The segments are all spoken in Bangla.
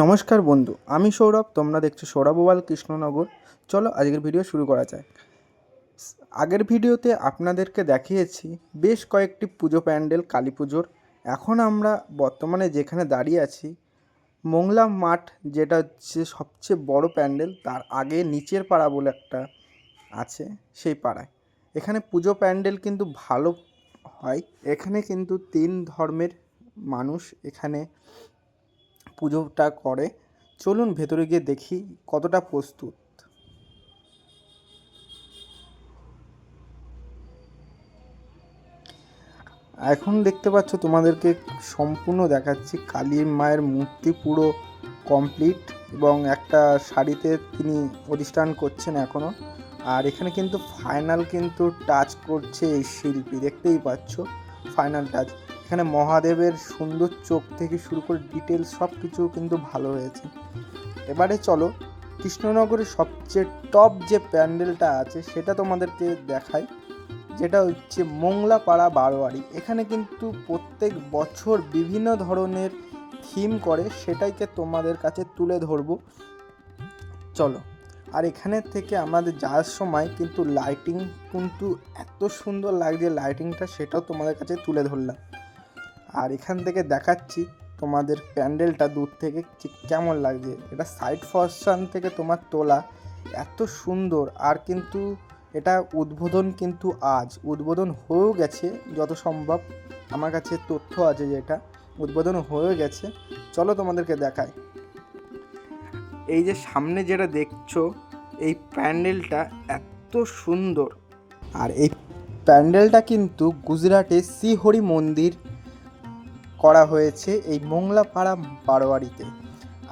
নমস্কার বন্ধু, আমি সৌরভ। তোমরা দেখছো সৌরভ ওয়াল কৃষ্ণনগর। চলো আজকের ভিডিও শুরু করা যায়। আগের ভিডিওতে আপনাদেরকে দেখিয়েছি বেশ কয়েকটি পুজো প্যান্ডেল কালী পুজোর। এখন আমরা বর্তমানে যেখানে দাঁড়িয়ে আছি, মোংলা মাঠ, যেটা হচ্ছে সবচেয়ে বড় প্যান্ডেল, তার আগে নিচের পাড়া বলে একটা আছে, সেই পাড়ায়। এখানে পুজো প্যান্ডেল কিন্তু ভালো হয়। এখানে কিন্তু 3 ধর্মের মানুষ এখানে পুজোটা করে। চলুন ভেতরে গিয়ে দেখি কতটা প্রস্তুত। এখন দেখতে পাচ্ছ, তোমাদেরকে সম্পূর্ণ দেখাচ্ছি। কালী মায়ের মূর্তি পুরো কমপ্লিট এবং একটা শাড়িতে তিনি অধিষ্ঠান করছেন এখনও। আর এখানে কিন্তু ফাইনাল কিন্তু টাচ করছে এই শিল্পী, দেখতেই পাচ্ছ ফাইনাল টাচ। এখানে মহাদেবের সুন্দর চোখ থেকে শুরু করে ডিটেলস সব কিছু কিন্তু ভালো হয়েছে। এবারে চলো কৃষ্ণনগরের সবচেয়ে টপ যে প্যান্ডেলটা আছে সেটা তোমাদেরকে দেখাই, যেটা হচ্ছে মোংলাপাড়া বারোয়ারি। এখানে কিন্তু প্রত্যেক বছর বিভিন্ন ধরনের থিম করে, সেটাইকে তোমাদের কাছে তুলে ধরবো। চলো। আর এখানে থেকে আমাদের যাওয়ার সময় কিন্তু লাইটিং কিন্তু এত সুন্দর লাগছে, লাইটিংটা সেটাও তোমাদের কাছে তুলে ধরলাম। আর এখান থেকে দেখাচ্ছি তোমাদের প্যান্ডেলটা দূর থেকে ঠিক কেমন লাগছে। এটা সাইড ফরসান থেকে তোমার তোলা, এত সুন্দর। আর কিন্তু এটা উদ্বোধন কিন্তু আজ উদ্বোধন হয়েও গেছে, যত সম্ভব আমার কাছে তথ্য আছে যে এটা উদ্বোধন হয়ে গেছে। চলো তোমাদেরকে দেখাই। এই যে সামনে যেটা দেখছো, এই প্যান্ডেলটা এত সুন্দর। আর এই প্যান্ডেলটা কিন্তু গুজরাটে শ্রীহরি মন্দির করা হয়েছে এই মোংলাপাড়া বারোয়ারিতে।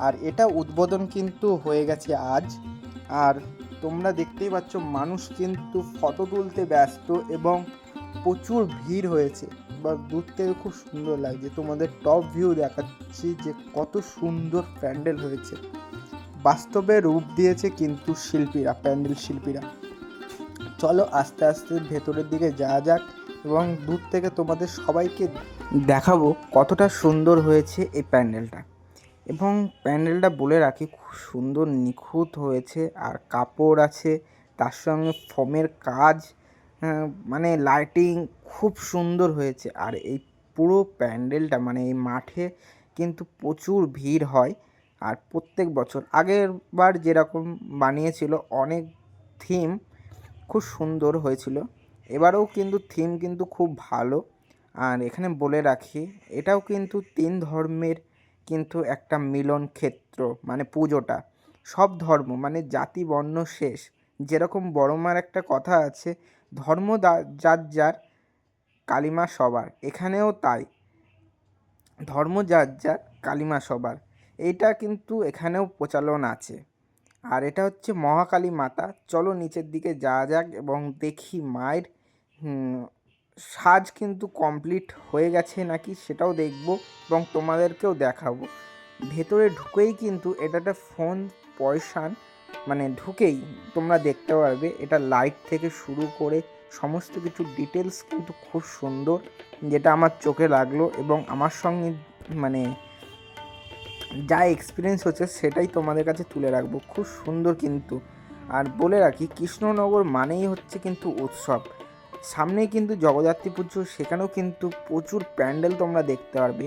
আর এটা উদ্বোধন কিন্তু হয়ে গেছে আজ। আর তোমরা দেখতেই পাচ্ছ মানুষ কিন্তু ফটো তুলতে ব্যস্ত এবং প্রচুর ভিড় হয়েছে। বা দূর থেকে খুব সুন্দর লাগছে, তোমাদের টপ ভিউ দেখাচ্ছি যে কত সুন্দর প্যান্ডেল হয়েছে। বাস্তবে রূপ দিয়েছে কিন্তু শিল্পীরা, প্যান্ডেল শিল্পীরা। চলো আস্তে আস্তে ভেতরের দিকে যাওয়া যাক এবং দূর থেকে তোমাদের সবাইকে দেখাবো কতটা সুন্দর হয়েছে এই প্যান্ডেলটা। এবং প্যান্ডেলটা বলে রাখি, খুব সুন্দর নিখুঁত হয়েছে। আর কাপড় আছে, তার সঙ্গে ফোমের কাজ, মানে লাইটিং খুব সুন্দর হয়েছে। আর এই পুরো প্যান্ডেলটা মানে এই মাঠে কিন্তু প্রচুর ভিড় হয়। আর প্রত্যেক বছর আগের বার যেরকম বানিয়েছিল, অনেক থিম খুব সুন্দর হয়েছিল। এবারেও কিন্তু থিম কিন্তু খুব ভালো। আর এখানে বলে রাখি, এটাও কিন্তু 3 ধর্মের কিন্তু একটা মিলন ক্ষেত্র, মানে পুজোটা সব ধর্ম মানে জাতি বর্ণ শেষ। যেরকম বড় মার একটা কথা আছে, ধর্ম যার যার, কালিমা সবার। এখানেও তাই, ধর্ম যার যার, কালিমা সবার। এইটা কিন্তু এখানেও প্রচলন আছে। আর এটা হচ্ছে মহাকালী মাতা। চলো নিচের দিকে যাওয়া যাক এবং দেখি মায়ের সাজ কিন্তু কমপ্লিট হয়ে গেছে নাকি সেটাও দেখব এবং তোমাদেরকেও দেখাবো। ভেতরে ঢুকেই কিন্তু এটা একটা ফোন পয়সান, মানে ঢুকেই তোমরা দেখতে পারবে এটা লাইট থেকে শুরু করে সমস্ত কিছু ডিটেলস কিন্তু খুব সুন্দর, যেটা আমার চোখে লাগলো এবং আমার সঙ্গে মানে যা এক্সপিরিয়েন্স হচ্ছে সেটাই তোমাদের কাছে তুলে রাখবো। খুব সুন্দর কিন্তু। আর বলে রাখি, কৃষ্ণনগর মানেই হচ্ছে কিন্তু উৎসব। সামনেই কিন্তু জগদ্ধাত্রী পুজো, সেখানেও কিন্তু প্রচুর প্যান্ডেল তোমরা দেখতে পারবে।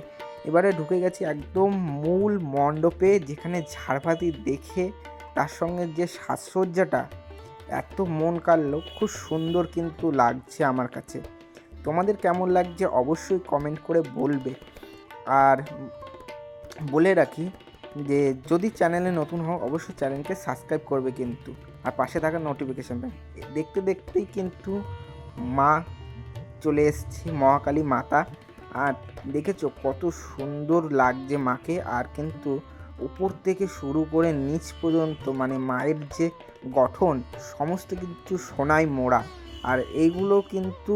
এবারে ঢুকে গেছি একদম মূল মণ্ডপে, যেখানে ঝাড়বাতি দেখে তার সঙ্গে যে সাজসজ্জাটা এত মন কাড়লো, খুব সুন্দর কিন্তু লাগছে আমার কাছে। তোমাদের কেমন লাগছে অবশ্যই কমেন্ট করে বলবে। আর বলে রাখি যে যদি চ্যানেলে নতুন হও অবশ্যই চ্যানেলকে সাবস্ক্রাইব করবে কিন্তু, আর পাশে থাকা নোটিফিকেশানটা। দেখতে দেখতেই কিন্তু মা চলে এসেছে, মহাকালী মাতা। আর দেখেছো কত সুন্দর লাগছে মাকে। আর কিন্তু উপর থেকে শুরু করে নিচ পর্যন্ত মানে মায়ের যে গঠন সমস্ত কিছু সোনায় মোড়া। আর এইগুলো কিন্তু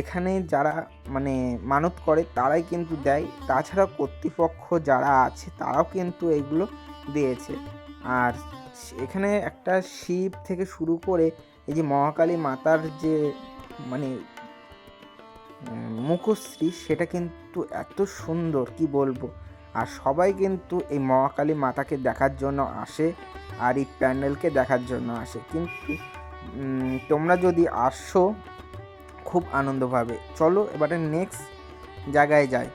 এখানে যারা মানে মানত করে তারাই কিন্তু দেয়, তাছাড়া কর্তৃপক্ষ যারা আছে তারাও কিন্তু এইগুলো দিয়েছে। আর এখানে একটা শিব থেকে শুরু করে এই যে মহাকালী মাতার যে মানে মুখশ্রী, সেটা কিন্তু এত সুন্দর কি বলবো। আর সবাই কিন্তু এই মহাকালী মাতাকে দেখার জন্য আসে, আর এই প্যান্ডেলকে দেখার জন্য আসে। কিন্তু তোমরা যদি আসো খুব আনন্দ পাবে। চলো এবারে নেক্সট জায়গায় যাই।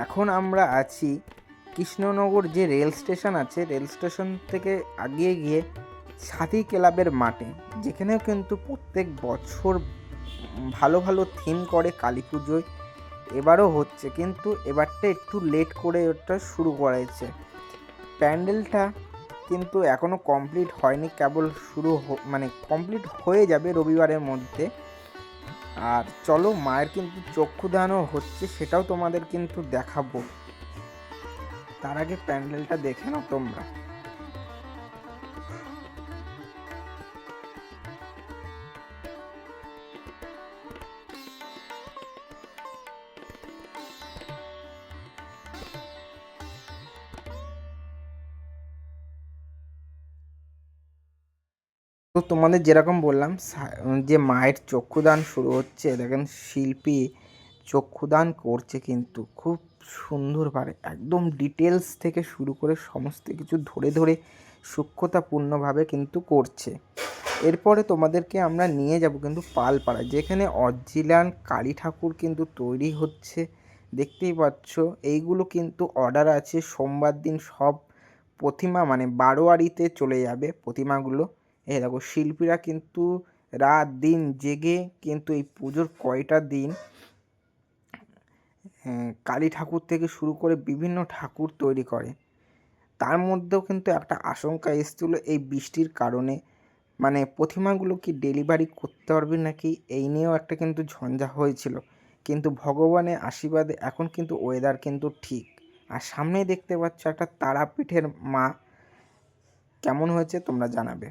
এখন আমরা আছি কৃষ্ণনগর যে রেল স্টেশন আছে, রেল স্টেশন থেকে আগিয়ে গিয়ে সাথী ক্লাবের মাঠে, যেখানেও কিন্তু প্রত্যেক বছর ভালো ভালো থিম করে কালী পুজোয়। এবারও হচ্ছে, কিন্তু এবারটা একটু লেট করে ওটা শুরু করেছে। প্যান্ডেলটা কিন্তু এখনও কমপ্লিট হয়নি, কেবল শুরু মানে কমপ্লিট হয়ে যাবে রবিবারের মধ্যে। আর চলো মায়ের কিন্তু চক্ষুদানও হচ্ছে, সেটাও তোমাদের কিন্তু দেখাবো। তার আগে প্যান্ডেলটা দেখে নাও তোমরা। তো তোমাদের যেরকম বললাম, যে মায়ের চক্ষুদান শুরু হচ্ছে, দেখেন শিল্পী চক্ষুদান করছে কিন্তু খুব সুন্দরভাবে, একদম ডিটেলস থেকে শুরু করে সমস্ত কিছু ধরে ধরে সূক্ষ্মতাপূর্ণভাবে কিন্তু করছে। এরপরে তোমাদেরকে আমরা নিয়ে যাব কিন্তু পালপাড়ায়, যেখানে অরিজিনাল কালী ঠাকুর কিন্তু তৈরি হচ্ছে। দেখতেই পাচ্ছ, এইগুলো কিন্তু অর্ডার আছে। সোমবার দিন সব প্রতিমা মানে বারোয়ারিতে চলে যাবে প্রতিমাগুলো। এই দেখো শিল্পীরা কিন্তু রাত দিন জেগে কিন্তু এই পুজোর কয়টা দিন কালী ঠাকুর থেকে শুরু করে বিভিন্ন ঠাকুর তৈরি করে। তার মধ্যেও কিন্তু একটা আশঙ্কা এসেছিল এই বৃষ্টির কারণে, মানে প্রতিমাগুলো কি ডেলিভারি করতে পারবে নাকি, এই নিয়েও একটা কিন্তু ঝঞ্ঝা হয়েছিল। কিন্তু ভগবানের আশীর্বাদে এখন কিন্তু ওয়েদার কিন্তু ঠিক। আর সামনেই দেখতে পাচ্ছ একটা তারাপীঠের মা, কেমন হয়েছে তোমরা জানাবে।